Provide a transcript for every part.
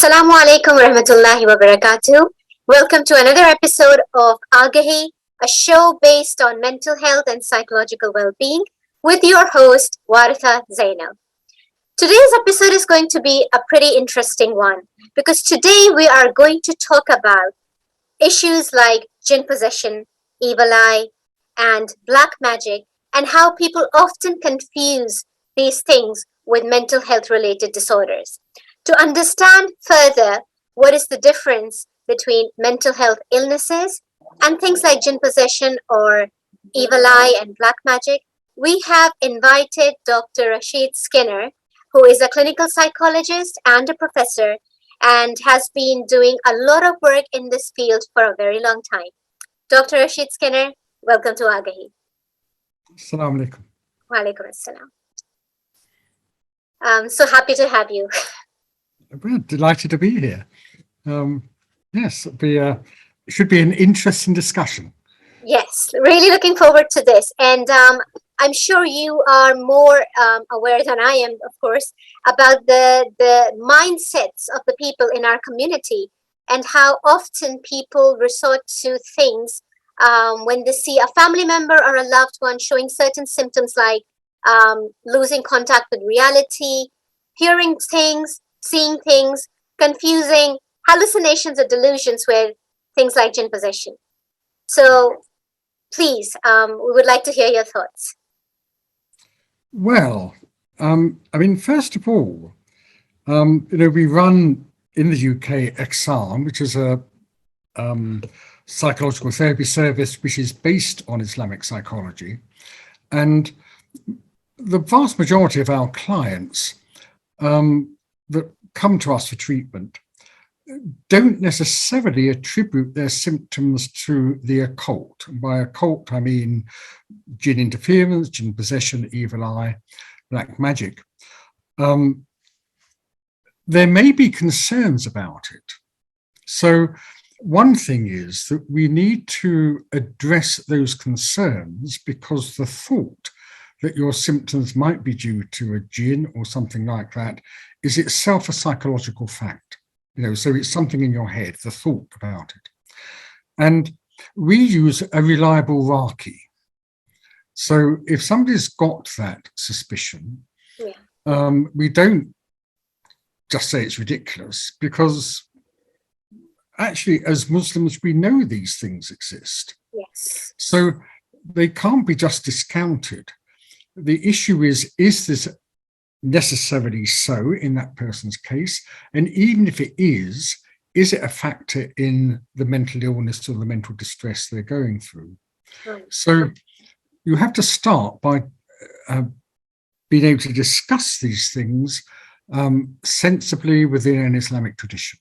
Assalamu alaikum warahmatullahi wabarakatuh. Welcome to another episode of Aagahi, a show based on mental health and psychological well-being with your host Warisa Zainab. Today's episode is going to be a pretty interesting one because today we are going to talk about issues like jinn possession, evil eye, and black magic, and how people often confuse these things with mental health related disorders. To understand further what is the difference between mental health illnesses and things like jinn possession or evil eye and black magic, we have invited Dr. Rasjid Skinner, who is a clinical psychologist and a professor and has been doing a lot of work in this field for a very long time. Dr. Rasjid Skinner, welcome to Aagahi. Assalamu alaikum. Wa alaikum assalam. So happy to have you. We're delighted to be here. Yes, it should be an interesting discussion. Yes, really looking forward to this. And I'm sure you are more aware than I am, of course, about the mindsets of the people in our community and how often people resort to things when they see a family member or a loved one showing certain symptoms like losing contact with reality, hearing things, seeing things, confusing hallucinations or delusions with things like jinn possession. So please, we would like to hear your thoughts. Well, first of all, we run in the UK Exam, which is a psychological therapy service which is based on Islamic psychology. And the vast majority of our clients that come to us for treatment don't necessarily attribute their symptoms to the occult. And by occult, I mean jinn interference, jinn possession, evil eye, black magic. There may be concerns about it. So one thing is that we need to address those concerns because the thought that your symptoms might be due to a jinn or something like that is itself a psychological fact. So it's something in your head, the thought about it. And we use a reliable Raki. So if somebody's got that suspicion, we don't just say it's ridiculous, because actually as Muslims, we know these things exist. Yes. So they can't be just discounted. The issue is this necessarily so in that person's case? And even if it is it a factor in the mental illness or the mental distress they're going through? Right. So you have to start by being able to discuss these things sensibly within an Islamic tradition.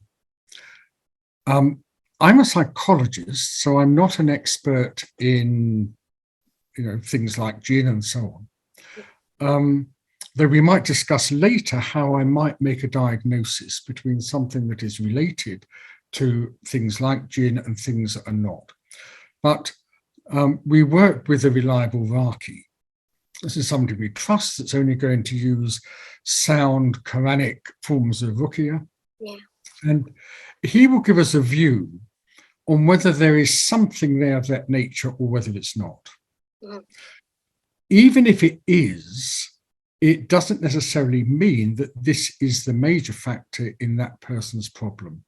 I'm a psychologist, so I'm not an expert in things like jinn and so on. Though we might discuss later how I might make a diagnosis between something that is related to things like jinn and things that are not. But we work with a reliable Raki. This is somebody we trust that's only going to use sound Quranic forms of ruqya. Yeah. And he will give us a view on whether there is something there of that nature or whether it's not. Mm. Even if it is, it doesn't necessarily mean that this is the major factor in that person's problem.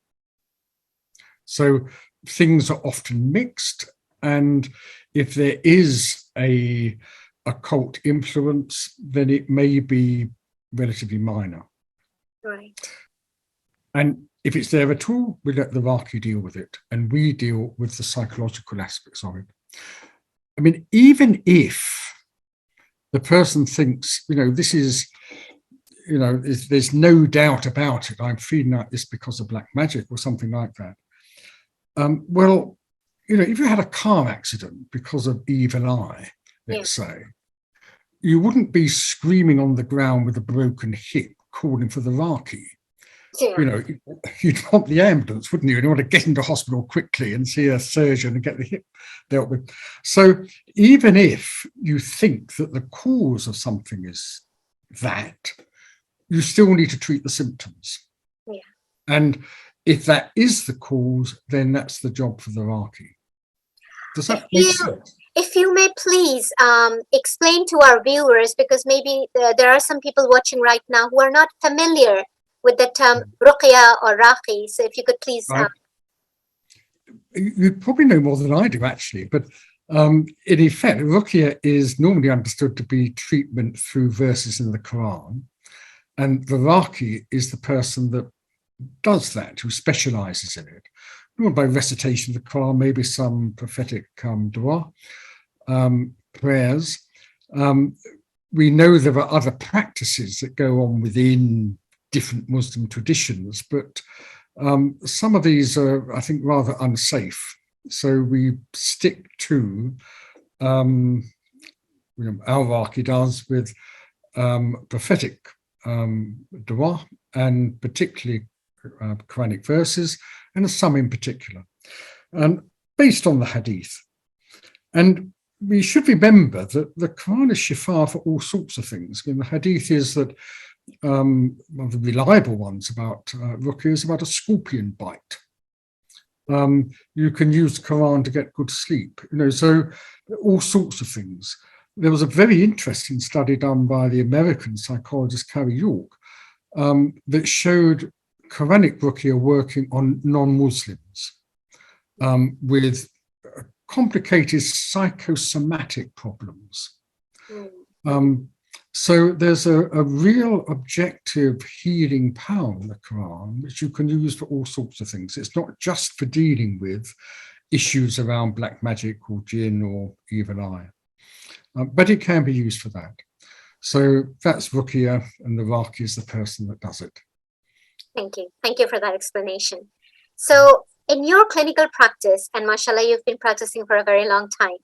So things are often mixed, and if there is a occult influence, then it may be relatively minor. Right. And if it's there at all, we let the Raki deal with it, and we deal with the psychological aspects of it. Even if the person thinks, this is, there's no doubt about it, I'm feeling like this because of black magic or something like that. If you had a car accident because of evil eye, let's say, you wouldn't be screaming on the ground with a broken hip calling for the Raki. Yeah. You'd want the ambulance, wouldn't you? And you want to get into hospital quickly and see a surgeon and get the hip dealt with. So even if you think that the cause of something is that, you still need to treat the symptoms. Yeah. And if that is the cause, then that's the job for the Raki. Does that make sense? If you may please explain to our viewers, because maybe there are some people watching right now who are not familiar with the term ruqya or raqi. So if you could please. You probably know more than I do, actually, but in effect, ruqya is normally understood to be treatment through verses in the Quran. And the Raqi is the person that does that, who specializes in it. Not by recitation of the Quran, maybe some prophetic dua, prayers. We know there are other practices that go on within different Muslim traditions, but some of these are, I think, rather unsafe. So we stick to our Raqi does with prophetic dua, and particularly Quranic verses, and some in particular, and based on the hadith. And we should remember that the Quran is shifa for all sorts of things. I mean, the hadith is that one of the reliable ones about ruqya is about a scorpion bite. You can use the Quran to get good sleep, so all sorts of things. There was a very interesting study done by the American psychologist Carrie York that showed Quranic ruqya working on non-Muslims with complicated psychosomatic problems. So there's a real objective healing power in the Quran, which you can use for all sorts of things. It's not just for dealing with issues around black magic or jinn or evil eye, but it can be used for that. So that's ruqya, and the Raqi is the person that does it. Thank you. Thank you for that explanation. So in your clinical practice, and mashallah, you've been practicing for a very long time,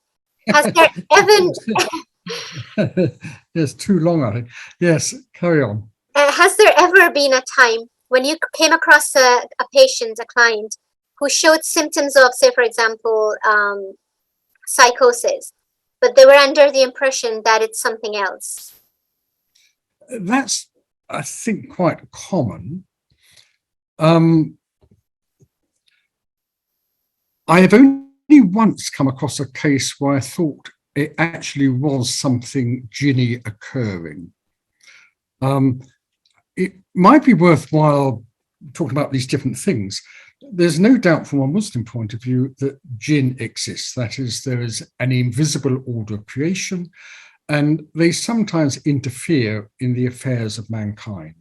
has there ever... Yes, too long, I think. Yes, carry on. Has there ever been a time when you came across a patient, a client, who showed symptoms of, say, for example, psychosis, but they were under the impression that it's something else? That's, I think, quite common. I have only once come across a case where I thought it actually was something jinny occurring. It might be worthwhile talking about these different things. There's no doubt from a Muslim point of view that jinn exists. That is, there is an invisible order of creation, and they sometimes interfere in the affairs of mankind,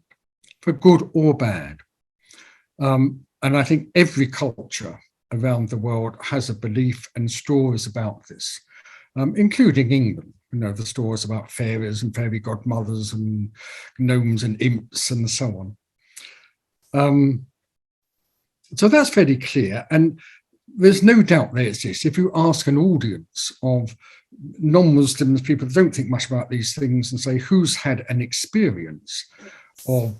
for good or bad. And I think every culture around the world has a belief and stories about this, including England. The stories about fairies and fairy godmothers and gnomes and imps and so on. So that's fairly clear. And there's no doubt they exist. If you ask an audience of non-Muslims, people don't think much about these things, and say, who's had an experience of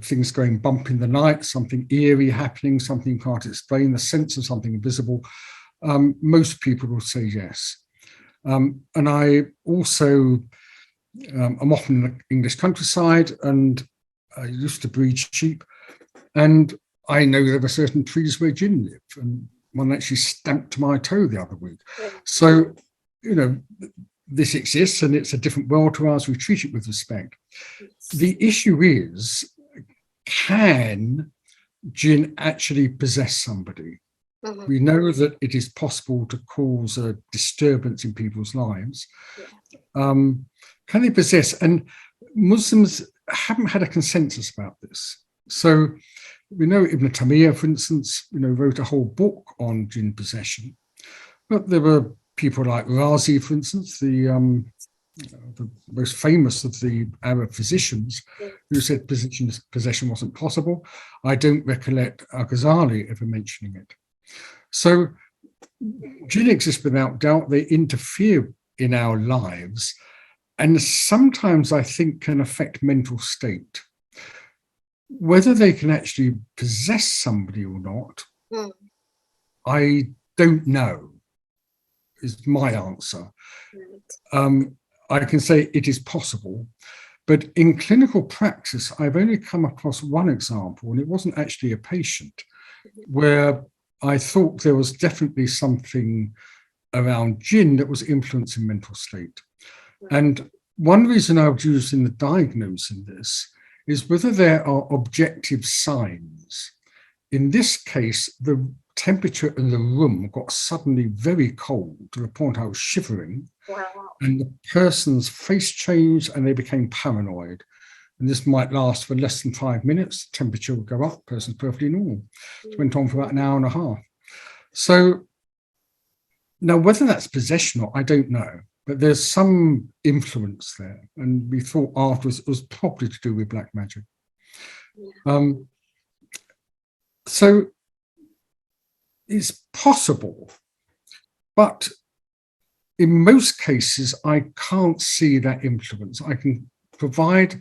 things going bump in the night, something eerie happening, something you can't explain, the sense of something invisible, most people will say yes. And I also am often in the English countryside, and I used to breed sheep, and I know there are certain trees where jinn live, and one actually stamped my toe the other week. So, this exists, and it's a different world to ours. We treat it with respect. The issue is, can jinn actually possess somebody? We know that it is possible to cause a disturbance in people's lives. Can they possess? And Muslims haven't had a consensus about this. So we know Ibn Taymiyyah, for instance, wrote a whole book on jinn possession. But there were people like Rasjid, for instance, the most famous of the Arab physicians, who said possession wasn't possible. I don't recollect Aagahi ever mentioning it. So jinn exist without doubt. They interfere in our lives, and sometimes I think can affect mental state. Whether they can actually possess somebody or not, I don't know, is my answer. I can say it is possible, But in clinical practice, I've only come across one example, and it wasn't actually a patient, where I thought there was definitely something around Jinn that was influencing mental state. And one reason I would use in the diagnosing this is whether there are objective signs. In this case, the temperature in the room got suddenly very cold to the point I was shivering. Wow. And the person's face changed and they became paranoid. And this might last for less than 5 minutes. Temperature would go up, person's perfectly normal. It went on for about an hour and a half. So now whether that's possession or I don't know, but there's some influence there. And we thought afterwards it was probably to do with black magic. So it's possible, but in most cases, I can't see that influence. I can provide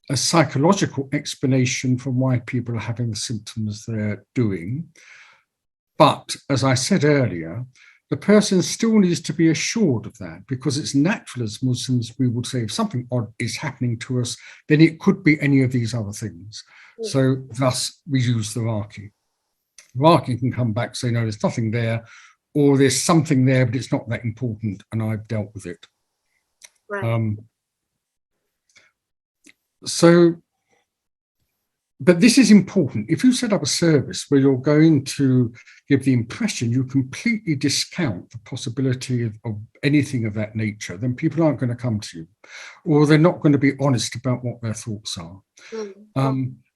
a psychological explanation for why people are having the symptoms they're doing. But as I said earlier, the person still needs to be assured of that, because it's natural as Muslims, we would say if something odd is happening to us, then it could be any of these other things. So thus we use the Raqi. Raqi can come back, say, no, there's nothing there, or there's something there, but it's not that important, and I've dealt with it. Right. But this is important. If you set up a service where you're going to give the impression you completely discount the possibility of anything of that nature, then people aren't going to come to you, or they're not going to be honest about what their thoughts are.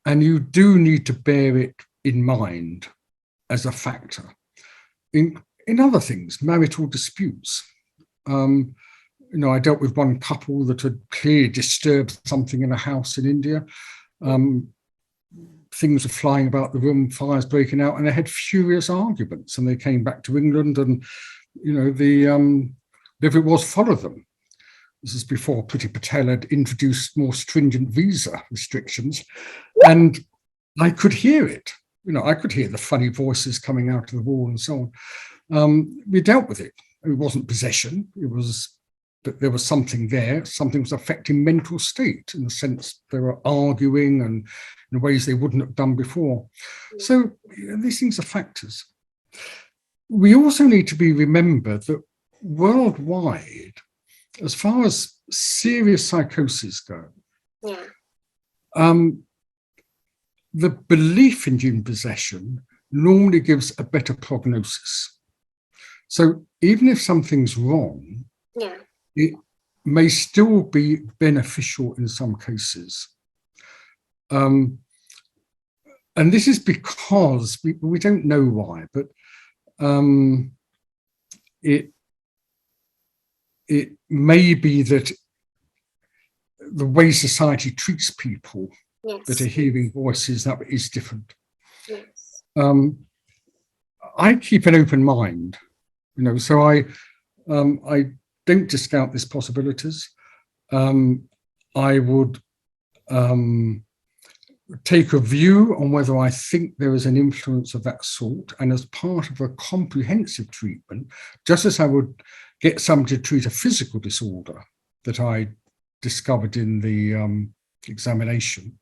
And you do need to bear it in mind as a factor. In other things, marital disputes. I dealt with one couple that had clearly disturbed something in a house in India. Things were flying about the room, fires breaking out, and they had furious arguments. And they came back to England, and if it was, follow them. This is before Priti Patel had introduced more stringent visa restrictions, and I could hear it. I could hear the funny voices coming out of the wall and so on. We dealt with it. It wasn't possession. It was that there was something there. Something was affecting mental state, in the sense they were arguing and in ways they wouldn't have done before. So these things are factors. We also need to be remembered that worldwide, as far as serious psychosis go, the belief in Jinn possession normally gives a better prognosis. So even if something's wrong, it may still be beneficial in some cases. And this is because we don't know why, but it may be that the way society treats people that are hearing voices, that is different. I keep an open mind, so I don't discount these possibilities. I would take a view on whether I think there is an influence of that sort, and as part of a comprehensive treatment, just as I would get somebody to treat a physical disorder that I discovered in the examination,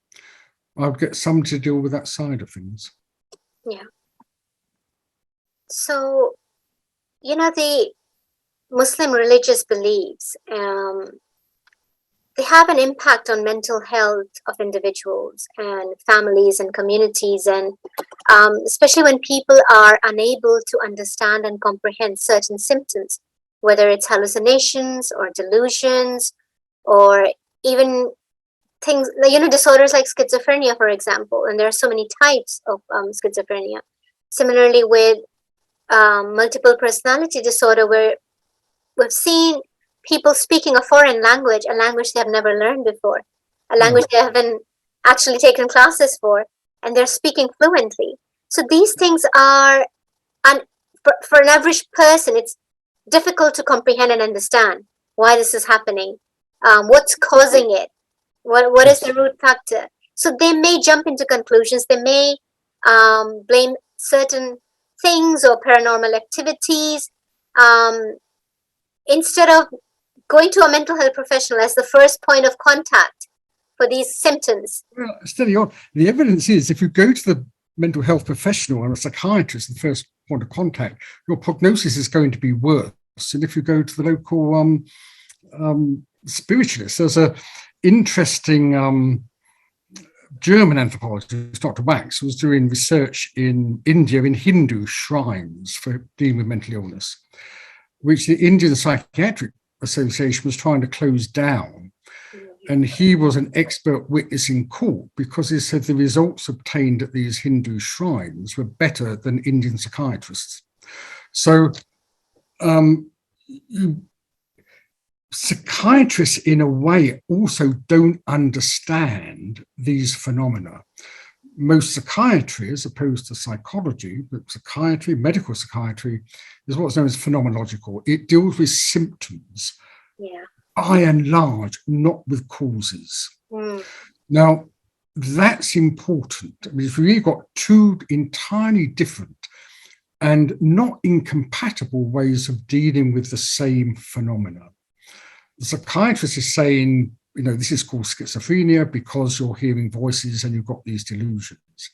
I would get somebody to deal with that side of things. So, the Muslim religious beliefs, they have an impact on mental health of individuals and families and communities, and especially when people are unable to understand and comprehend certain symptoms, whether it's hallucinations or delusions, or even things, disorders like schizophrenia, for example, and there are so many types of schizophrenia. Similarly with multiple personality disorder, where we've seen people speaking a foreign language, a language they have never learned before, a language they haven't actually taken classes for, and they're speaking fluently. So these things are, and for an average person, it's difficult to comprehend and understand why this is happening, what's causing it, what is the root factor. So they may jump into conclusions, they may blame certain things or paranormal activities, instead of going to a mental health professional as the first point of contact for these symptoms? Well, steady on. The evidence is if you go to the mental health professional and a psychiatrist, the first point of contact, your prognosis is going to be worse. And if you go to the local spiritualist, there's an interesting German anthropologist, Dr. Wax, was doing research in India in Hindu shrines for dealing with mental illness, which the Indian Psychiatric Association was trying to close down. And he was an expert witness in court because he said the results obtained at these Hindu shrines were better than Indian psychiatrists. So psychiatrists, in a way, also don't understand these phenomena. Most psychiatry, as opposed to psychology, but psychiatry, medical psychiatry, is what's known as phenomenological. It deals with symptoms, by and large, not with causes. Now, that's important. I mean, if you've got two entirely different and not incompatible ways of dealing with the same phenomena. The psychiatrist is saying, you know, this is called schizophrenia because you're hearing voices and you've got these delusions.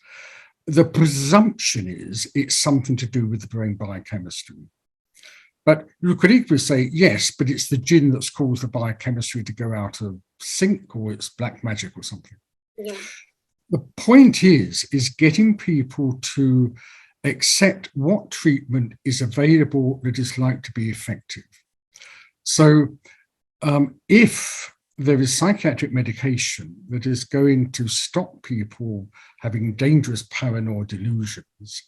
The presumption is it's something to do with the brain biochemistry. But you could equally say, yes, but it's the jinn that's caused the biochemistry to go out of sync, or it's black magic or something. Yeah. The point is getting people to accept what treatment is available that is like to be effective. So if there is psychiatric medication that is going to stop people having dangerous paranoid delusions,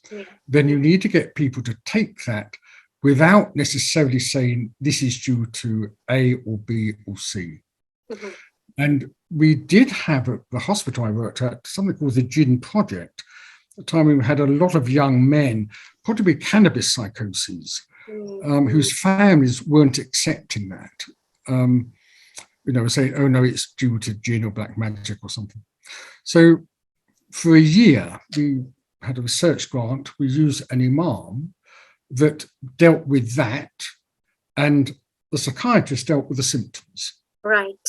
then you need to get people to take that without necessarily saying this is due to A or B or C. And we did have at the hospital I worked at something called the Jinn Project. At the time we had a lot of young men, probably cannabis psychoses, whose families weren't accepting that. You know, saying, oh no, it's due to jinn or black magic or something. So for a year, we had a research grant. We used an imam that dealt with that, and the psychiatrist dealt with the symptoms. Right.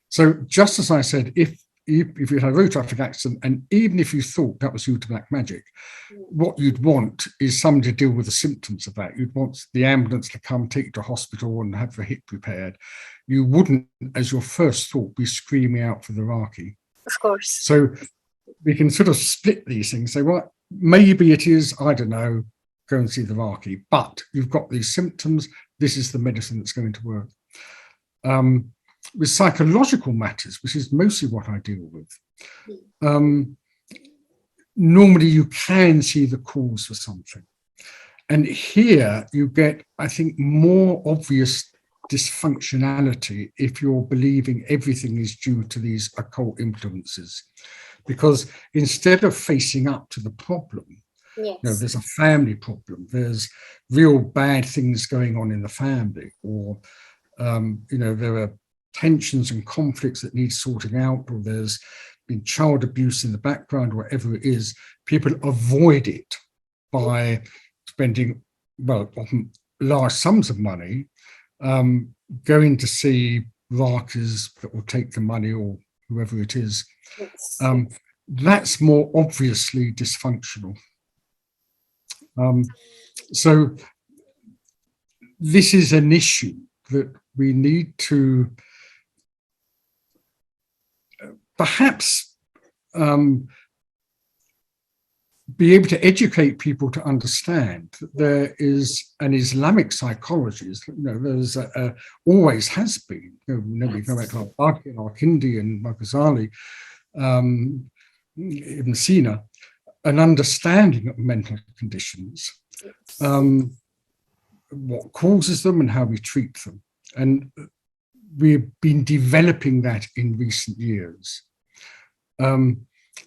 So just as I said, if you had a road traffic accident, and even if you thought that was due to black magic, what you'd want is somebody to deal with the symptoms of that. You'd want the ambulance to come, take you to hospital and have the hip repaired. You wouldn't, as your first thought, be screaming out for the Raki. Of course. So we can sort of split these things. Say, well, maybe it is, I don't know, go and see the Raki, but you've got these symptoms. This is the medicine that's going to work. With psychological matters, which is mostly what I deal with, normally you can see the cause for something. And here you get, I think, more obvious dysfunctionality if you're believing everything is due to these occult influences. Because instead of facing up to the problem, you know, there's a family problem, there's real bad things going on in the family, or, you know, there are tensions and conflicts that need sorting out, or there's been child abuse in the background, whatever it is, people avoid it by spending, well, often large sums of money, going to see Rakas that will take the money, or whoever it is. That's more obviously dysfunctional. So this is an issue that we need to perhaps be able to educate people to understand that there is an Islamic psychology. You know, there's always has been. You know, we go back to Balti and Aagahi and Ghazali, Ibn Sina, an understanding of mental conditions, what causes them and how we treat them. And we've been developing that in recent years.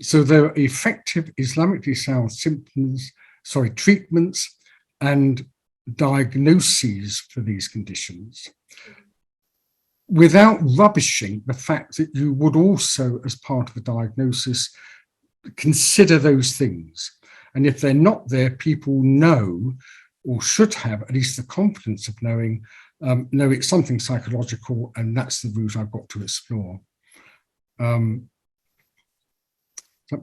So there are effective Islamically sound treatments and diagnoses for these conditions, without rubbishing the fact that you would also, as part of the diagnosis, consider those things. And if they're not there, people know, or should have at least the confidence of knowing, no, it's something psychological, and that's the route I've got to explore. That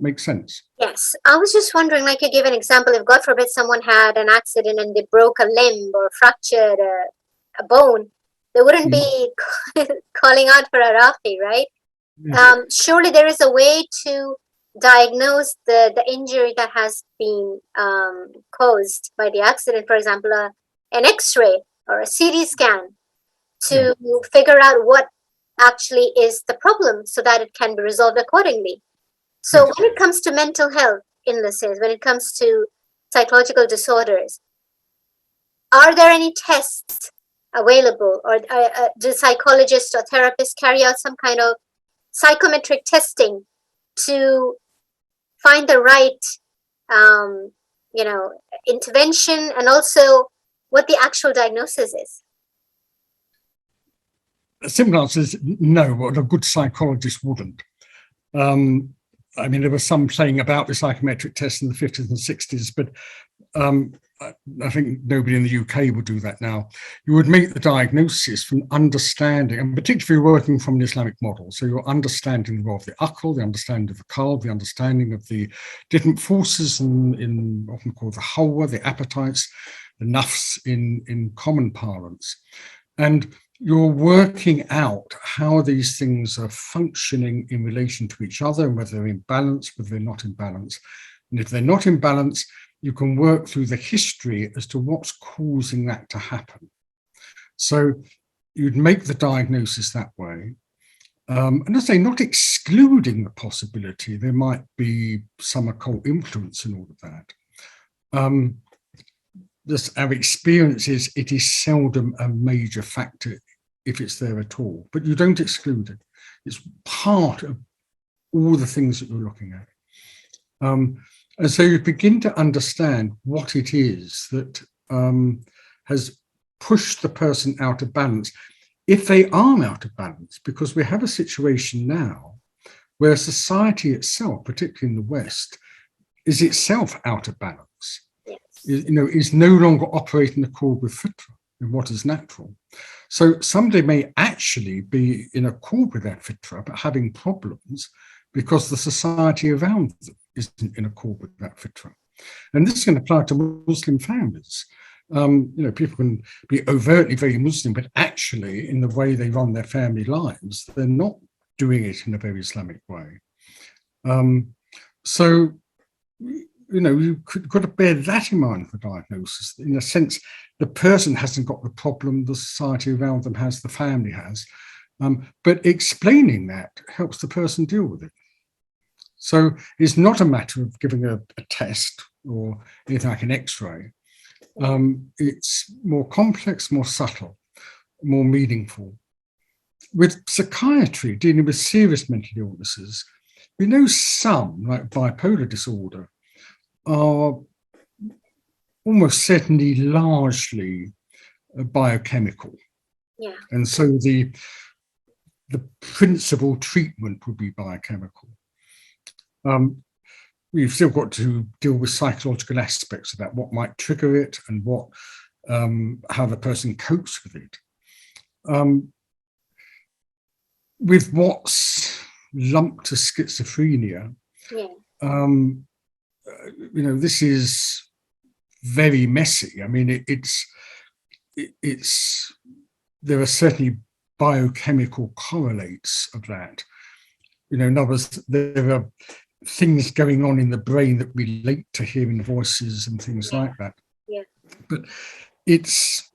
makes sense. Yes, I was just wondering, like you gave an example, if God forbid someone had an accident and they broke a limb or fractured a bone, they wouldn't be calling out for a Rafi, right? Surely there is a way to diagnose the injury that has been caused by the accident, for example, an X-ray or a CT scan to figure out what actually is the problem so that it can be resolved accordingly. So when it comes to mental health illnesses, when it comes to psychological disorders, are there any tests available, or do psychologists or therapists carry out some kind of psychometric testing to find the right, intervention, and also what the actual diagnosis is? The simple answer is no, but a good psychologist wouldn't. I mean, there was some playing about the psychometric test in the 50s and 60s, but I think nobody in the UK would do that now. You would make the diagnosis from understanding, and particularly working from an Islamic model. So your understanding of the aql, the understanding of the qalb, the understanding of the different forces in often called the hawa, the appetites, the nafs in common parlance. And you're working out how these things are functioning in relation to each other, and whether they're in balance, whether they're not in balance. And if they're not in balance, you can work through the history as to what's causing that to happen. So you'd make the diagnosis that way. And I say, not excluding the possibility there might be some occult influence in all of that. Just our experience is it is seldom a major factor if it's there at all, but you don't exclude it. It's part of all the things that you're looking at. And so you begin to understand what it is that has pushed the person out of balance, if they are out of balance, because we have a situation now where society itself, particularly in the West, is itself out of balance. Is no longer operating in accord with fitra, in what is natural. So somebody may actually be in accord with their fitra, but having problems because the society around them isn't in accord with that fitra. And this can apply to Muslim families. People can be overtly very Muslim, but actually in the way they run their family lives, they're not doing it in a very Islamic way. You've got to bear that in mind for diagnosis. In a sense, the person hasn't got the problem, the society around them has, the family has. But explaining that helps the person deal with it. So it's not a matter of giving a test or anything like an X-ray. It's more complex, more subtle, more meaningful. With psychiatry, dealing with serious mental illnesses, we know some, like bipolar disorder, are almost certainly largely biochemical. And so the principal treatment would be biochemical. We've still got to deal with psychological aspects of that, what might trigger it and how the person copes with it. With what's lumped to schizophrenia, this is very messy. I mean, there are certainly biochemical correlates of that. In other words, there are things going on in the brain that relate to hearing voices and things like that. But it's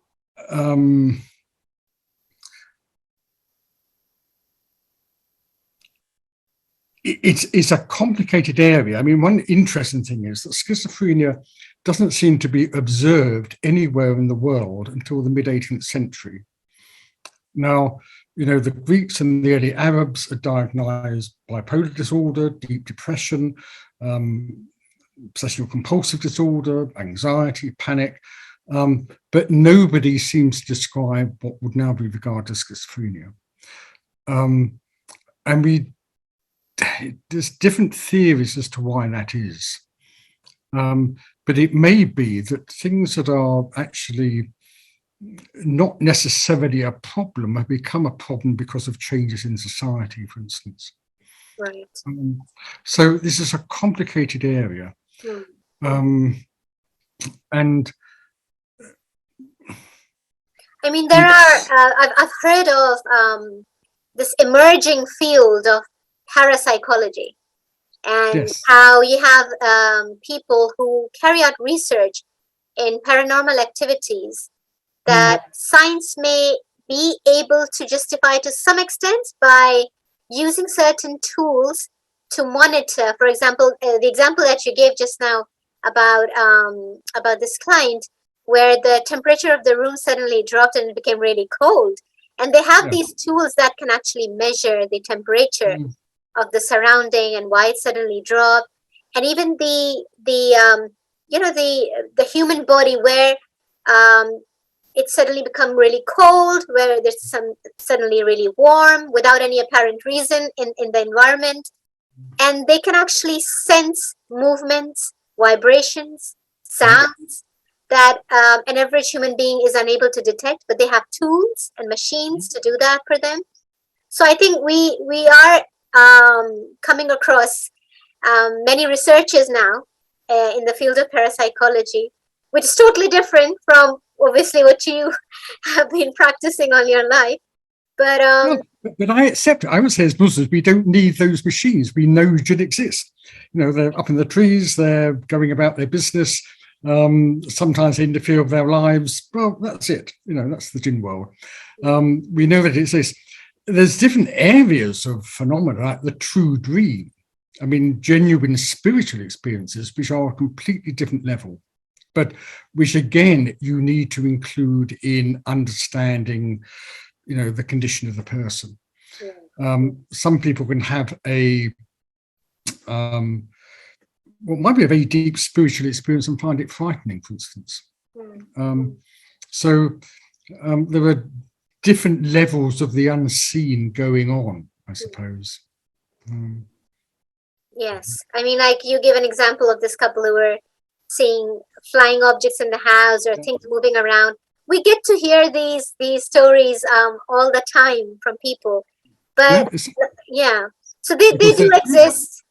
it's a complicated area. I mean, one interesting thing is that schizophrenia doesn't seem to be observed anywhere in the world until the mid-18th century. Now, the Greeks and the early Arabs are diagnosed bipolar disorder, deep depression, obsessive compulsive disorder, anxiety, panic, but nobody seems to describe what would now be regarded as schizophrenia. And there's different theories as to why that is. But it may be that things that are actually not necessarily a problem have become a problem because of changes in society, for instance. Right. So this is a complicated area. And I mean, there are, I've heard of this emerging field of parapsychology, and yes, how you have people who carry out research in paranormal activities that science may be able to justify to some extent by using certain tools to monitor. For example, the example that you gave just now about this client, where the temperature of the room suddenly dropped and it became really cold, and they have yeah. these tools that can actually measure the temperature of the surrounding and why it suddenly dropped, and even the human body, where it suddenly become really cold, where there's some suddenly really warm without any apparent reason in the environment. And they can actually sense movements, vibrations, sounds that an average human being is unable to detect, but they have tools and machines to do that for them. So I think we are coming across many researchers now in the field of parapsychology, which is totally different from obviously what you have been practicing all your life. But but I accept it. I would say as Muslims, we don't need those machines. We know Jinn exist. They're up in the trees. They're going about their business. Sometimes they interfere with their lives. Well, that's it. That's the Jinn world. We know that it exists. There's different areas of phenomena, like the true dream. I mean, genuine spiritual experiences, which are a completely different level, but which again, you need to include in understanding, the condition of the person. Some people can have what might be a very deep spiritual experience and find it frightening, for instance. So there are different levels of the unseen going on, I suppose. Yes, I mean, like you give an example of this couple who were seeing flying objects in the house or things moving around. We get to hear these stories all the time from people, but so they do exist.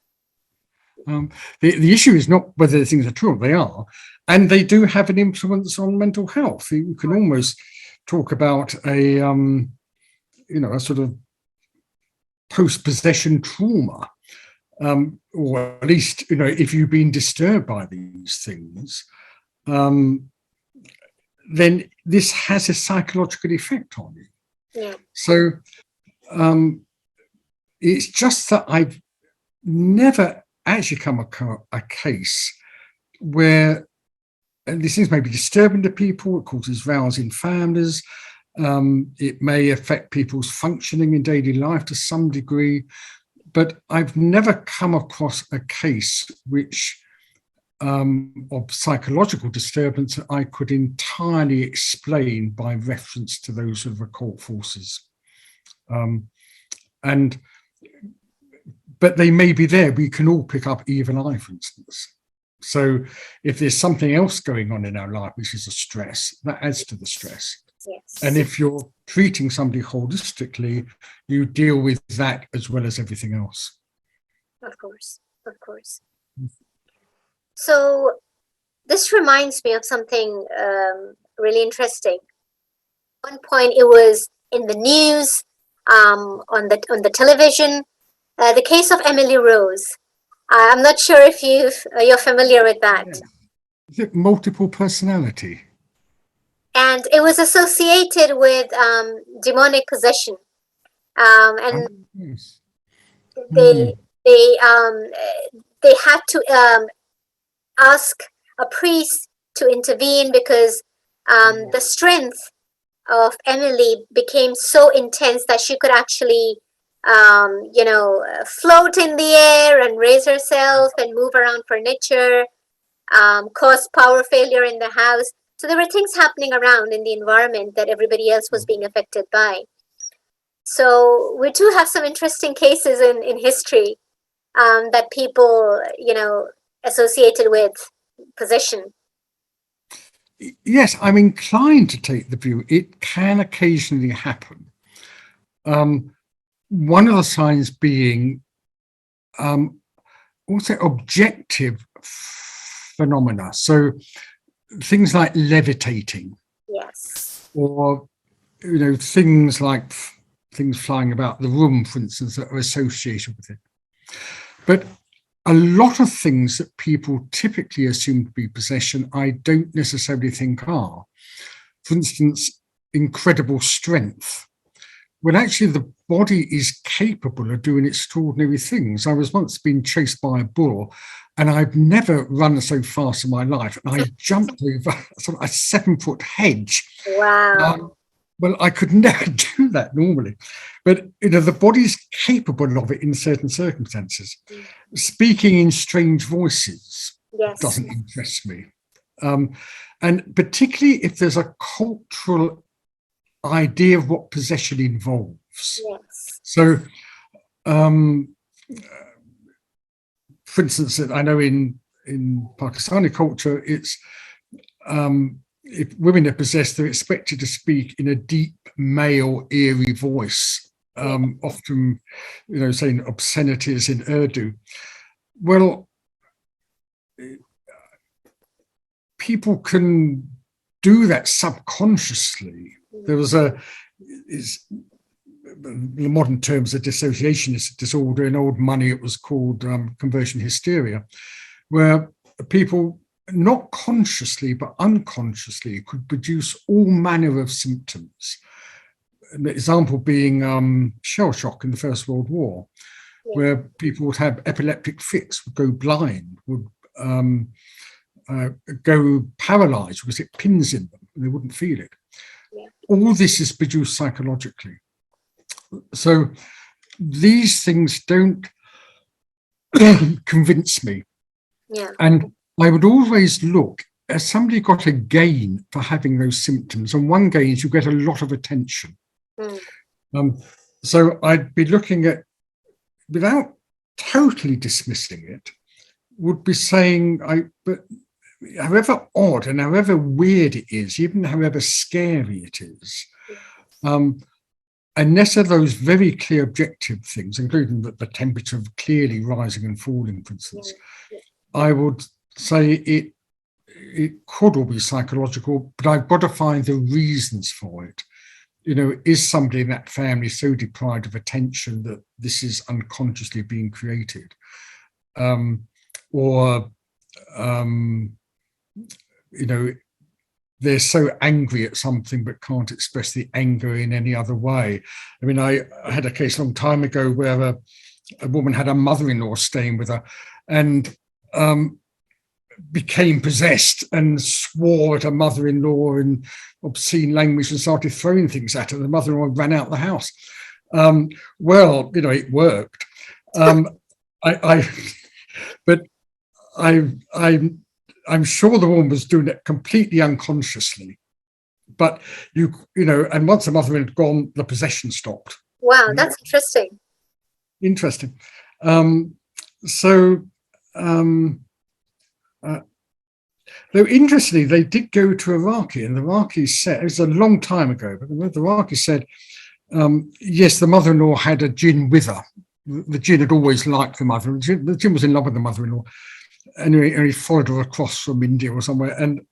The issue is not whether the things are true, they are, and they do have an influence on mental health. You can almost talk about a sort of post-possession trauma, or at least if you've been disturbed by these things, then this has a psychological effect on you. So it's just that I've never actually come across a case where, and these things may be disturbing to people, it causes rows in families, it may affect people's functioning in daily life to some degree, but I've never come across a case which of psychological disturbance that I could entirely explain by reference to those sort of occult forces. But they may be there. We can all pick up evil eye, for instance. So if there's something else going on in our life, which is a stress, that adds to the stress. Yes. And if you're treating somebody holistically, you deal with that as well as everything else. Of course. So this reminds me of something really interesting. At one point, it was in the news, on the television, the case of Emily Rose. I'm not sure if you're familiar with that. Is it multiple personality? And it was associated with demonic possession, and yes. they had to ask a priest to intervene because the strength of Emily became so intense that she could actually float in the air and raise herself and move around furniture, cause power failure in the house. So there were things happening around in the environment that everybody else was being affected by. So we do have some interesting cases in history that people, associated with possession. Yes, I'm inclined to take the view it can occasionally happen. One of the signs being also objective phenomena. So things like levitating, Yes. or things like things flying about the room, for instance, that are associated with it. But a lot of things that people typically assume to be possession, I don't necessarily think are. For instance, incredible strength. Well, actually, the body is capable of doing extraordinary things. I was once being chased by a bull, and I've never run so fast in my life. And I jumped over a 7-foot hedge. Wow. Well, I could never do that normally, but the body's capable of it in certain circumstances. Speaking in strange voices doesn't interest me, and particularly if there's a cultural idea of what possession involves. Yes. So, for instance, I know in Pakistani culture, it's if women are possessed, they're expected to speak in a deep, male, eerie voice, often, saying obscenities in Urdu. Well, people can do that subconsciously. There was in modern terms, a dissociationist disorder. In old money, it was called conversion hysteria, where people, not consciously but unconsciously, could produce all manner of symptoms. An example being shell shock in the First World War, where people would have epileptic fits, would go blind, would go paralyzed because it pins in them and they wouldn't feel it. All this is produced psychologically. So these things don't convince me. And I would always look, has somebody got a gain for having those symptoms? And one gain is you get a lot of attention. So I'd be looking at, without totally dismissing it, would be saying, but however odd and however weird it is, even however scary it is, unless there are those very clear objective things, including the temperature clearly rising and falling, for instance, I would say it could all be psychological, but I've got to find the reasons for it. Is somebody in that family so deprived of attention that this is unconsciously being created? Or they're so angry at something but can't express the anger in any other way. I mean, I had a case a long time ago where a woman had a mother-in-law staying with her and became possessed and swore at her mother-in-law in obscene language and started throwing things at her. The mother-in-law ran out of the house. Well, it worked. I'm sure the woman was doing it completely unconsciously, but and once the mother had gone, the possession stopped. Wow, that's interesting. Interesting. Though interestingly, they did go to Iraqi, and the Iraqis said, it was a long time ago, but the Iraqis said, yes, the mother-in-law had a jinn with her. The jinn had always liked the mother. The jinn was in love with the mother-in-law. And he followed her across from India or somewhere, and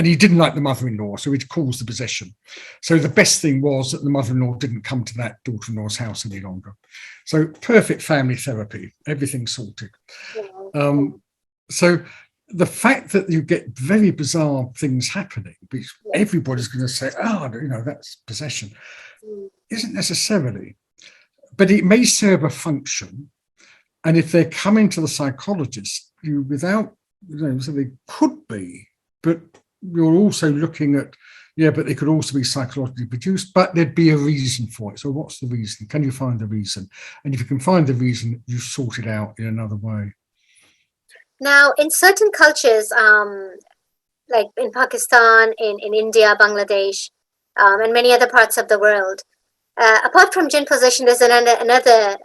he didn't like the mother-in-law, so he'd caused the possession. So the best thing was that the mother-in-law didn't come to that daughter-in-law's house any longer. So perfect family therapy, everything sorted. So the fact that you get very bizarre things happening, which everybody's going to say, that's possession, isn't necessarily, but it may serve a function. And if they're coming to the psychologist, so they could be, but you're also looking at, but they could also be psychologically produced, but there'd be a reason for it. So what's the reason? Can you find the reason? And if you can find the reason, you sort it out in another way. Now, in certain cultures, like in Pakistan, in India, Bangladesh, and many other parts of the world, apart from jinn possession, there's another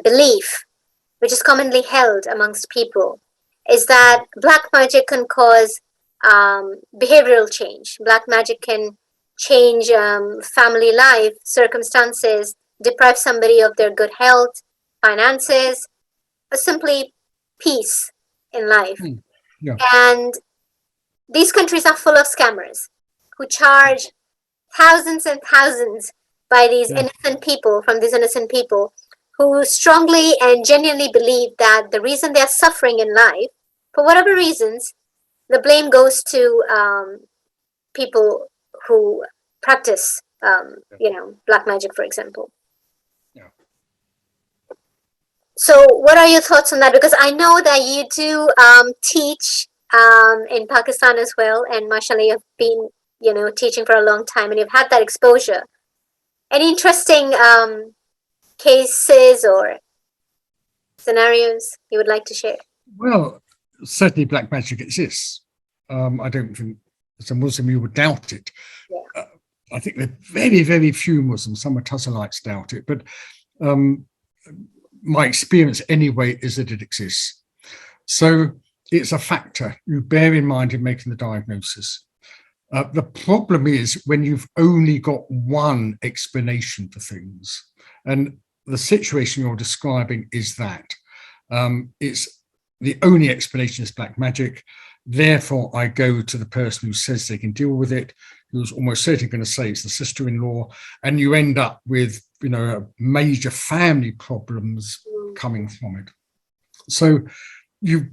belief which is commonly held amongst people, is that black magic can cause behavioral change. Black magic can change family life circumstances, deprive somebody of their good health, finances, or simply peace in life. Yeah. And these countries are full of scammers who charge thousands and thousands by these innocent people, from these innocent people who strongly and genuinely believe that the reason they are suffering in life, for whatever reasons, the blame goes to people who practice, black magic, for example. Yeah. So, what are your thoughts on that? Because I know that you do teach in Pakistan as well, and mashallah, you've been, teaching for a long time, and you've had that exposure. Any interesting cases or scenarios you would like to share? Well, certainly black magic exists. I don't think as a Muslim you would doubt it. Yeah. I think there are very, very few Muslims, some Mutazilites doubt it, but my experience anyway is that it exists. So it's a factor you bear in mind in making the diagnosis. The problem is when you've only got one explanation for things, and the situation you're describing is that. It's the only explanation is black magic. Therefore, I go to the person who says they can deal with it, who's almost certainly going to say it's the sister-in-law, and you end up with, major family problems coming from it. So you've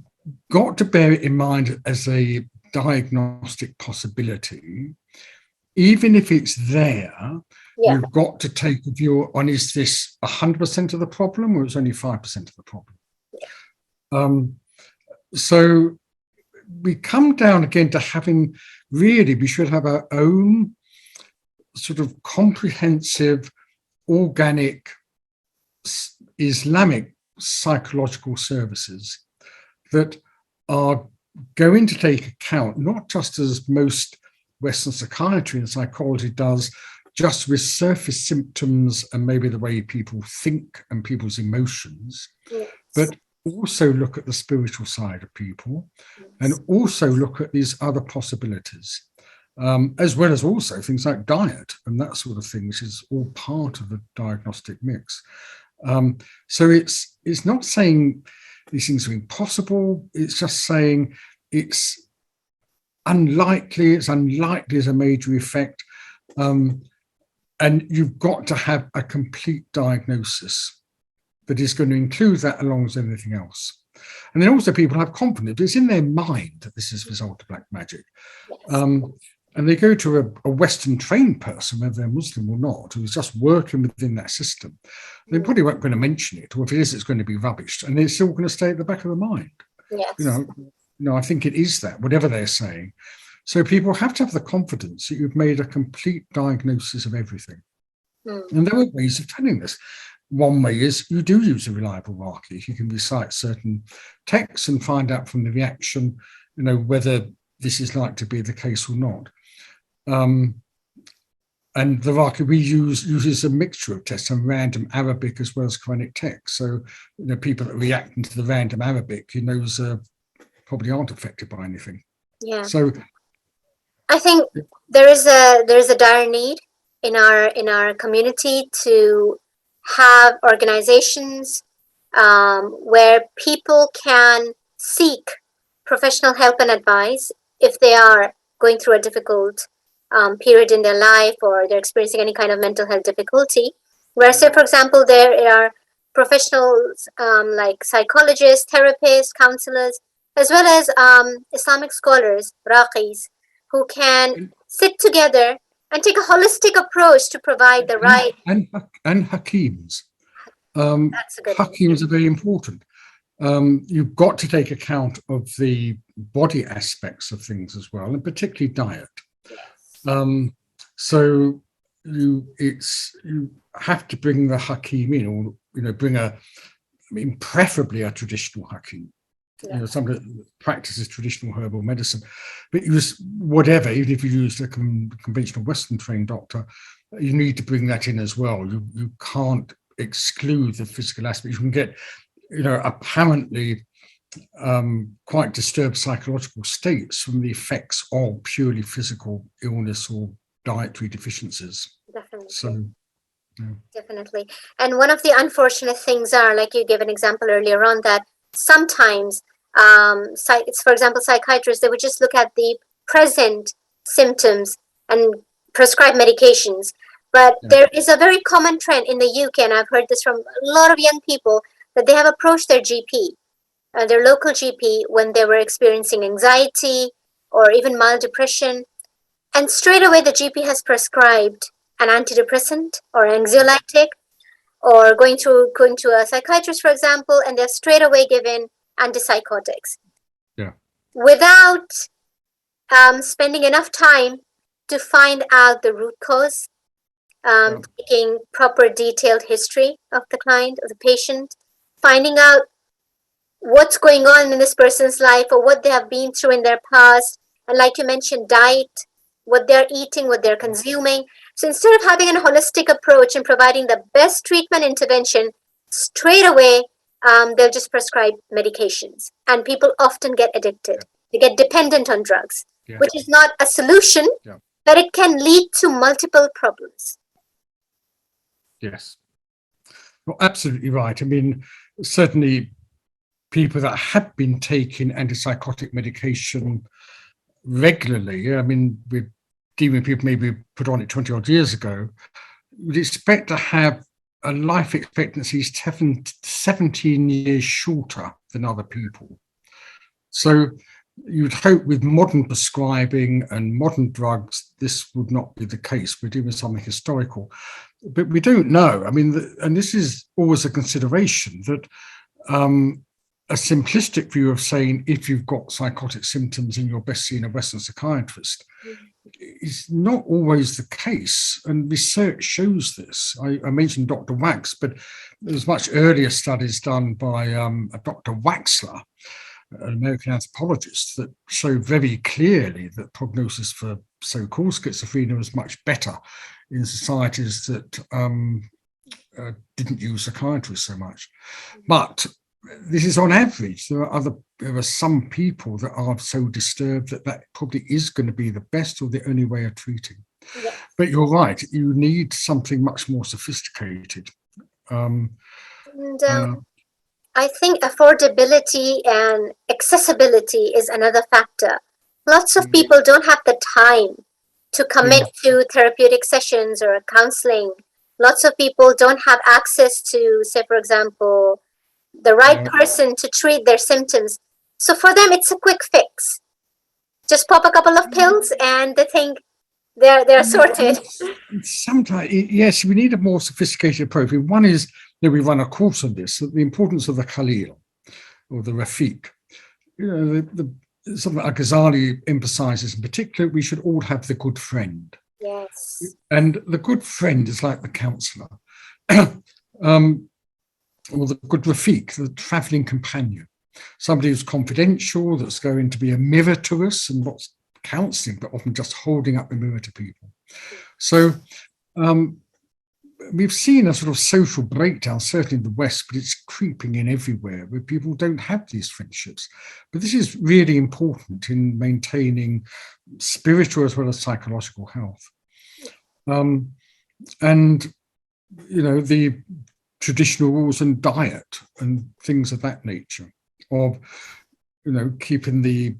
got to bear it in mind as a diagnostic possibility. Even if it's there, you've got to take a view on, is this 100% of the problem or is only 5% of the problem? So we come down again to having, really, we should have our own sort of comprehensive, organic, Islamic psychological services that are going to take account, not just as most Western psychiatry and psychology does, just with surface symptoms and maybe the way people think and people's emotions, but also look at the spiritual side of people and also look at these other possibilities, as well as also things like diet and that sort of thing, which is all part of the diagnostic mix. So it's not saying these things are impossible, it's just saying it's unlikely as a major effect. And you've got to have a complete diagnosis that is going to include that along with everything else. And then also people have confidence. It's in their mind that this is a result of black magic. And they go to a Western trained person, whether they're Muslim or not, who's just working within that system. They probably weren't going to mention it, or if it is, it's going to be rubbish. And it's still going to stay at the back of the mind. Yes. I think it is that, whatever they're saying. So people have to have the confidence that you've made a complete diagnosis of everything. And there are ways of telling this. One way is you do use a reliable Raqi. You can recite certain texts and find out from the reaction, whether this is like to be the case or not. And the Raqi we uses a mixture of tests and random Arabic as well as Quranic text. So people that react to the random Arabic, probably aren't affected by anything. Yeah. So I think there is a dire need in our community to have organizations where people can seek professional help and advice if they are going through a difficult period in their life or they're experiencing any kind of mental health difficulty. Where, say, for example, there are professionals like psychologists, therapists, counselors, as well as Islamic scholars, Raqis, who can sit together and take a holistic approach to provide the right... And Hakims. That's a good Hakims are very important. You've got to take account of the body aspects of things as well, and particularly diet. Yes. So you have to bring the Hakim in, or preferably a traditional Hakim. Somebody that practices traditional herbal medicine, but use whatever. Even if you use a conventional Western trained doctor, you need to bring that in as well. You can't exclude the physical aspect. You can get, apparently quite disturbed psychological states from the effects of purely physical illness or dietary deficiencies. Definitely. So, Definitely. And one of the unfortunate things are, like you gave an example earlier on, that sometimes, for example, psychiatrists, they would just look at the present symptoms and prescribe medications. But Yeah. there is a very common trend in the UK, and I've heard this from a lot of young people, that they have approached their GP, their local GP, when they were experiencing anxiety or even mild depression, and straight away the GP has prescribed an antidepressant or anxiolytic, or going to a psychiatrist, for example, and they're straight away given antipsychotics Yeah. without spending enough time to find out the root cause, Yeah. taking proper detailed history of the client, of the patient, finding out what's going on in this person's life or what they have been through in their past. And like you mentioned, diet, what they're eating, what they're consuming. So instead of having a holistic approach and providing the best treatment intervention, straight away, they'll just prescribe medications. And people often get addicted. They get dependent on drugs, Yeah. which is not a solution, Yeah. but it can lead to multiple problems. Yes. Well, absolutely right. I mean, certainly people that have been taking antipsychotic medication regularly, I mean, we're dealing with people maybe put on it 20 odd years ago, would expect to have a life expectancy 17 years shorter than other people. So you'd hope with modern prescribing and modern drugs, this would not be the case. We're dealing with something historical, but we don't know. I mean, and this is always a consideration, that a simplistic view of saying if you've got psychotic symptoms and you're best seeing a Western psychiatrist is not always the case, and research shows this. I mentioned Dr. Wax, but there's much earlier studies done by Dr. Waxler, an American anthropologist, that show very clearly that prognosis for so-called schizophrenia was much better in societies that didn't use psychiatrists so much. But this is on average. There are some people that are so disturbed that probably is going to be the best or the only way of treating. Yeah. But you're right, you need something much more sophisticated. And I think affordability and accessibility is another factor. Lots of people don't have the time to commit to therapeutic sessions or counseling. Lots of people don't have access to, say, for example, the right person to treat their symptoms. So for them, it's a quick fix. Just pop a couple of pills and they think they're sorted. Sometimes, yes, we need a more sophisticated approach. One is that we run a course on this, the importance of the Khalil or the Rafiq. You know, something like Ghazali emphasizes in particular, we should all have the good friend. Yes. And the good friend is like the counselor. Or the good Rafiq, the traveling companion, somebody who's confidential, that's going to be a mirror to us, and not counseling, but often just holding up the mirror to people. So we've seen a sort of social breakdown, certainly in the West, but it's creeping in everywhere, where people don't have these friendships. But this is really important in maintaining spiritual as well as psychological health. And, you know, the traditional rules and diet and things of that nature, of, you know, keeping the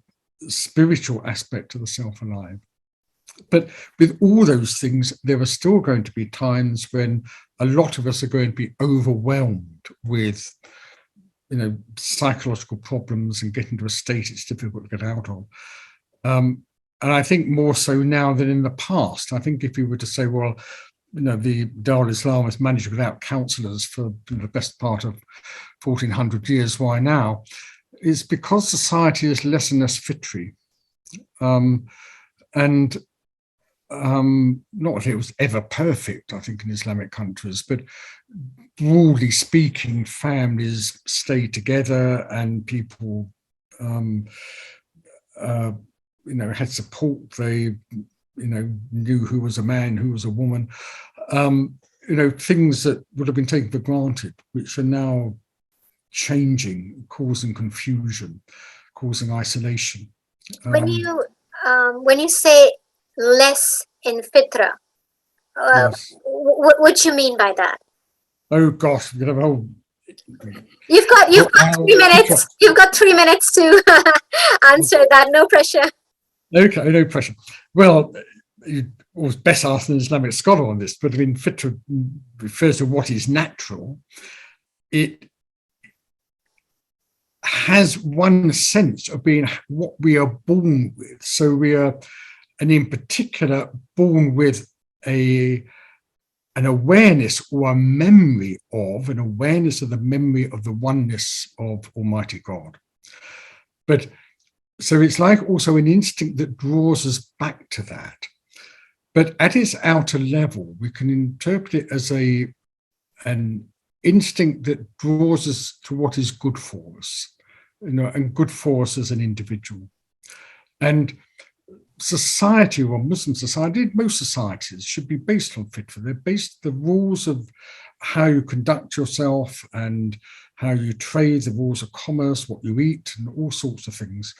spiritual aspect of the self alive. But with all those things, there are still going to be times when a lot of us are going to be overwhelmed with, you know, psychological problems and getting to a state it's difficult to get out of. And I think more so now than in the past. I think if you were to say, well, you know, the Darul Islam has managed without counsellors for the best part of 1400 years. Why now? It's because society is less and less fitri. And not that it was ever perfect, I think, in Islamic countries, but broadly speaking, families stay together and people, you know, had support. They, you know, knew who was a man, who was a woman, you know, things that would have been taken for granted, which are now changing, causing confusion, causing isolation. When you say less in fitra, Yes. What do you mean by that? Oh gosh, we're going to have a whole You've book got now. 3 minutes. You've got 3 minutes to answer that. No pressure. Okay, no pressure. Well, you was best asked an Islamic scholar on this, but I mean, fitra refers to what is natural. It has one sense of being what we are born with. So we are, and in particular, born with an awareness or a memory of, an awareness of the memory of the oneness of Almighty God. But so it's like also an instinct that draws us back to that. But at its outer level, we can interpret it as an instinct that draws us to what is good for us, and good for us as an individual. And society, or Muslim society, most societies should be based on fitra. They're based, the rules of how you conduct yourself and how you trade, the rules of commerce, what you eat, and all sorts of things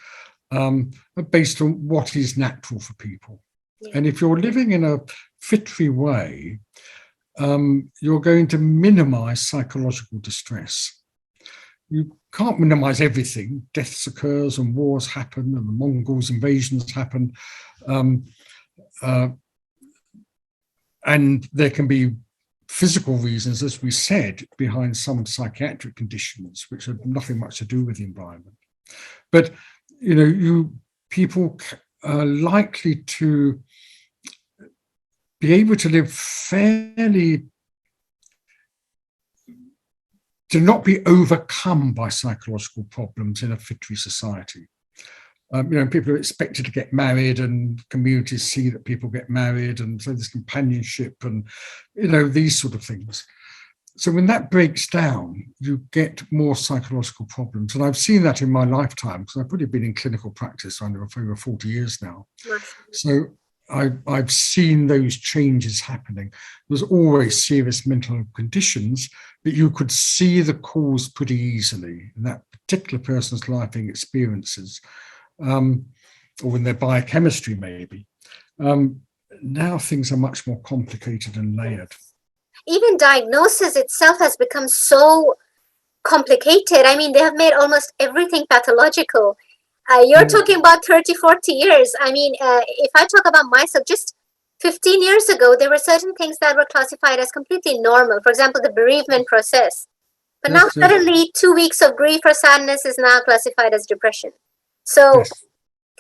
are based on what is natural for people. Yeah. And if you're living in a fitri way, you're going to minimize psychological distress. You can't minimize everything. Deaths occurs and wars happen and the Mongols invasions happen. And there can be physical reasons, as we said, behind some psychiatric conditions, which have nothing much to do with the environment. But, people are likely to be able to live fairly, to not be overcome by psychological problems in a fitri society. People are expected to get married, and communities see that people get married, and so there's companionship and, these sort of things. So when that breaks down, you get more psychological problems. And I've seen that in my lifetime, because I've probably been in clinical practice for over 40 years now. So I've seen those changes happening. There's always serious mental conditions, but you could see the cause pretty easily in that particular person's life experiences, or in their biochemistry maybe. Now things are much more complicated and layered. Even diagnosis itself has become so complicated. I mean, they have made almost everything pathological. You're talking about 30, 40 years. I mean, if I talk about myself, just 15 years ago, there were certain things that were classified as completely normal. For example, the bereavement process. But now suddenly 2 weeks of grief or sadness is now classified as depression. So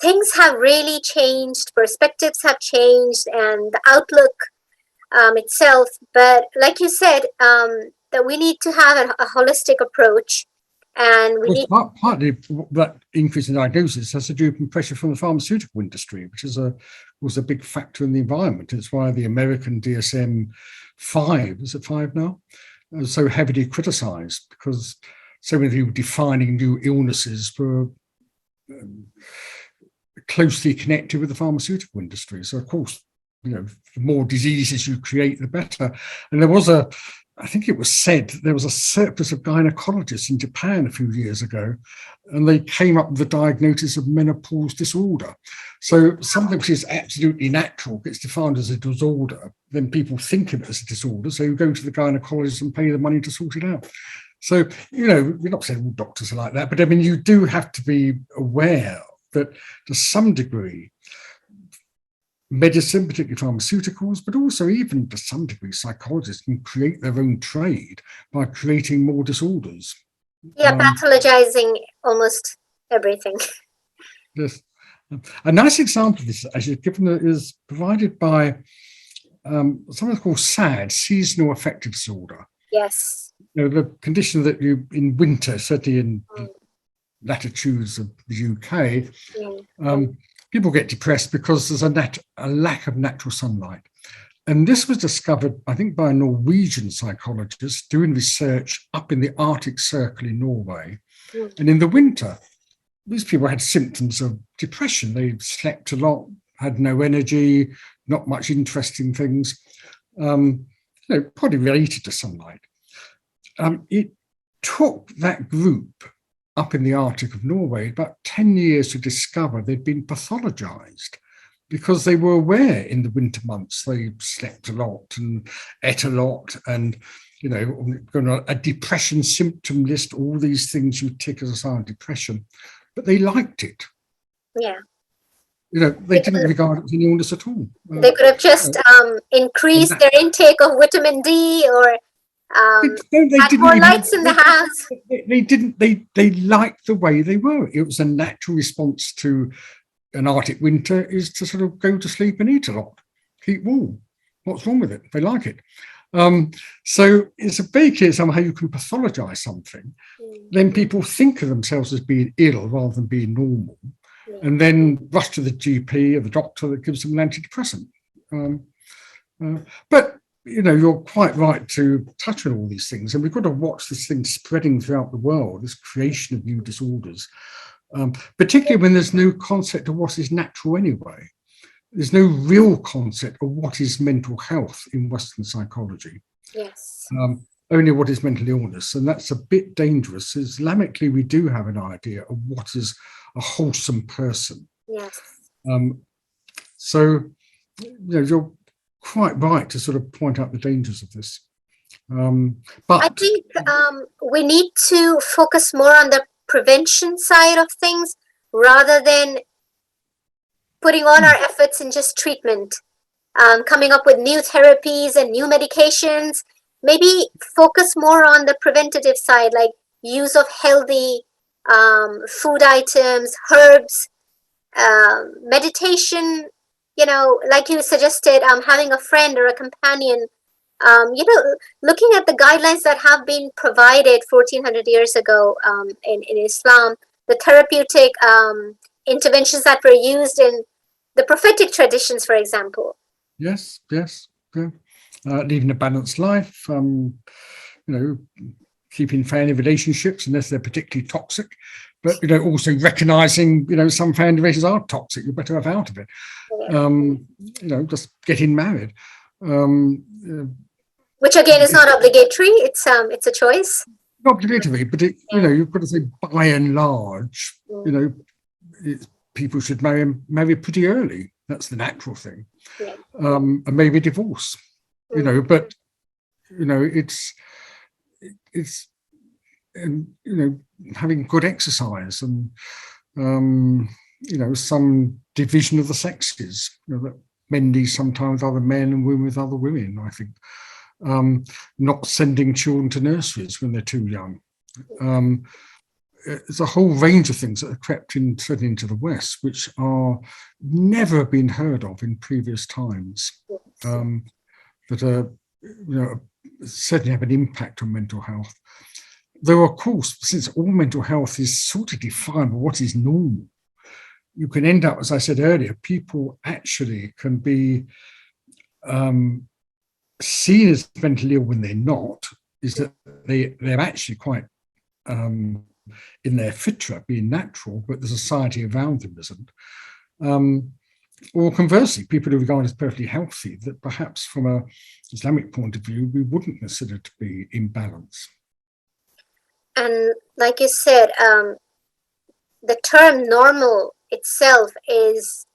things have really changed, perspectives have changed, and the outlook itself. But like you said, that we need to have a holistic approach. And we need partly that increase in diagnosis has to do with pressure from the pharmaceutical industry, which was a big factor in the environment. It's why the American DSM-5, is it 5 now, is so heavily criticized, because so many people defining new illnesses were closely connected with the pharmaceutical industry. So of course, the more diseases you create, the better. And I think it was said there was a surplus of gynecologists in Japan a few years ago, and they came up with the diagnosis of menopause disorder. So something which is absolutely natural gets defined as a disorder, then people think of it as a disorder, so you go to the gynecologist and pay the money to sort it out. So, we're not saying all doctors are like that, but I mean, you do have to be aware that to some degree, medicine, particularly pharmaceuticals, but also even to some degree, psychologists can create their own trade by creating more disorders. Yeah, pathologizing almost everything. Yes. A nice example of this, actually, given that is provided by something called SAD, seasonal affective disorder. Yes. The condition that you, in winter, certainly in latitudes of the UK, people get depressed because there's a lack of natural sunlight. And this was discovered, I think, by a Norwegian psychologist doing research up in the Arctic Circle in Norway. And in the winter, these people had symptoms of depression. They slept a lot, had no energy, not much interest in things, probably related to sunlight. It took that group up in the Arctic of Norway about 10 years to discover they'd been pathologized because they were aware in the winter months they slept a lot and ate a lot, and going on a depression symptom list, all these things you tick as a sign of depression, but they liked it. Yeah. They didn't regard it as an illness at all. They could have just increased their intake of vitamin D, or had more lights in the house. They didn't. They liked the way they were. It was a natural response to an Arctic winter, is to sort of go to sleep and eat a lot, keep warm. What's wrong with it? They like it. So it's a very clear somehow you can pathologize something. Then people think of themselves as being ill rather than being normal, and then rush to the GP or the doctor that gives them an antidepressant. But you're quite right to touch on all these things, and we've got to watch this thing spreading throughout the world, this creation of new disorders, particularly when there's no concept of what is natural anyway. There's no real concept of what is mental health in Western psychology. Yes. Only what is mental illness, and that's a bit dangerous. Islamically, we do have an idea of what is a wholesome person. Yes. So, you're quite right to sort of point out the dangers of this. But I think we need to focus more on the prevention side of things rather than putting all our efforts in just treatment, coming up with new therapies and new medications. Maybe focus more on the preventative side, like use of healthy food items, herbs, meditation, like you suggested, having a friend or a companion, looking at the guidelines that have been provided 1400 years ago in Islam, the therapeutic interventions that were used in the prophetic traditions, for example. Yes. Yeah. Leading a balanced life, keeping family relationships unless they're particularly toxic, but also recognizing some family relations are toxic, you're better off out of it. Just getting married, which again is not obligatory. It's a choice. Not obligatory, but you've got to say by and large, people should marry pretty early. That's the natural thing. Yeah. And maybe divorce. But it's having good exercise and some division of the sexes, that men need sometimes other men and women with other women, I think. Not sending children to nurseries when they're too young. There's a whole range of things that have crept in, certainly into the West, which are never been heard of in previous times, that are, certainly have an impact on mental health. Though, of course, since all mental health is sort of defined by what is normal, you can end up, as I said earlier, people actually can be seen as mentally ill when they're not, is that they're actually quite in their fitra, being natural, but the society around them isn't. Or conversely, people who are regarded as perfectly healthy, that perhaps from an Islamic point of view, we wouldn't consider to be in balance. And like you said, the term normal itself is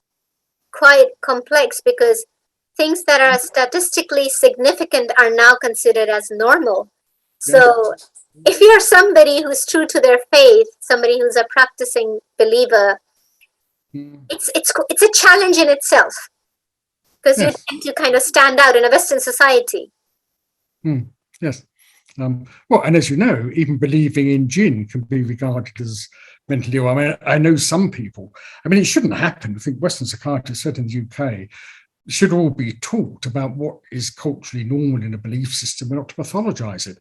quite complex, because things that are statistically significant are now considered as normal. So if you're somebody who's true to their faith, somebody who's a practicing believer, it's a challenge in itself, because you tend to kind of stand out in a Western society. Yes. Well, and as you know, even believing in Jinn can be regarded as mentally ill. I mean, I know some people, it shouldn't happen. I think Western psychiatrists, certainly in the UK, should all be taught about what is culturally normal in a belief system and not to pathologize it.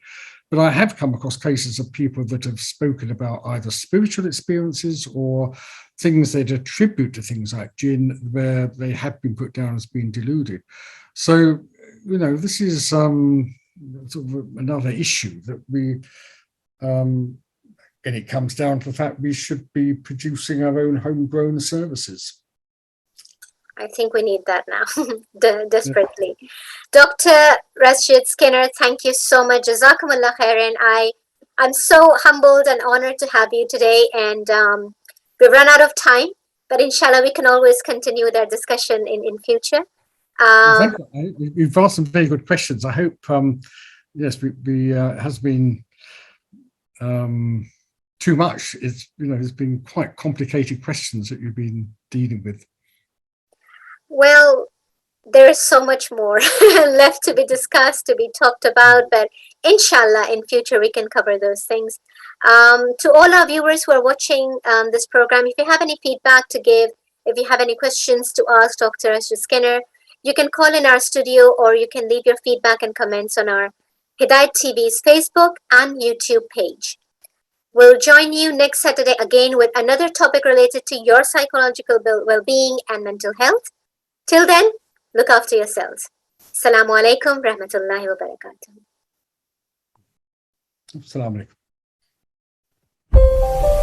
But I have come across cases of people that have spoken about either spiritual experiences or things they'd attribute to things like Jinn, where they have been put down as being deluded. So, this is sort of another issue that we, and it comes down to the fact we should be producing our own homegrown services. I think we need that now, desperately. Dr. Rasjid Skinner, thank you so much. Jazakumullah khairan. I'm so humbled and honored to have you today, and we've run out of time. But inshallah, we can always continue that discussion in future. Thank you. You've asked some very good questions. I hope, yes, we has been too much. It's been quite complicated questions that you've been dealing with. Well, there is so much more left to be discussed, to be talked about, but inshallah, in future, we can cover those things. To all our viewers who are watching this program, if you have any feedback to give, if you have any questions to ask Dr. Rasjid Skinner, you can call in our studio, or you can leave your feedback and comments on our Hidayat TV's Facebook and YouTube page. We'll join you next Saturday again with another topic related to your psychological well-being and mental health. Till then, look after yourselves. Assalamu alaikum rahmatullahi wa barakatuh. Assalamu alaikum.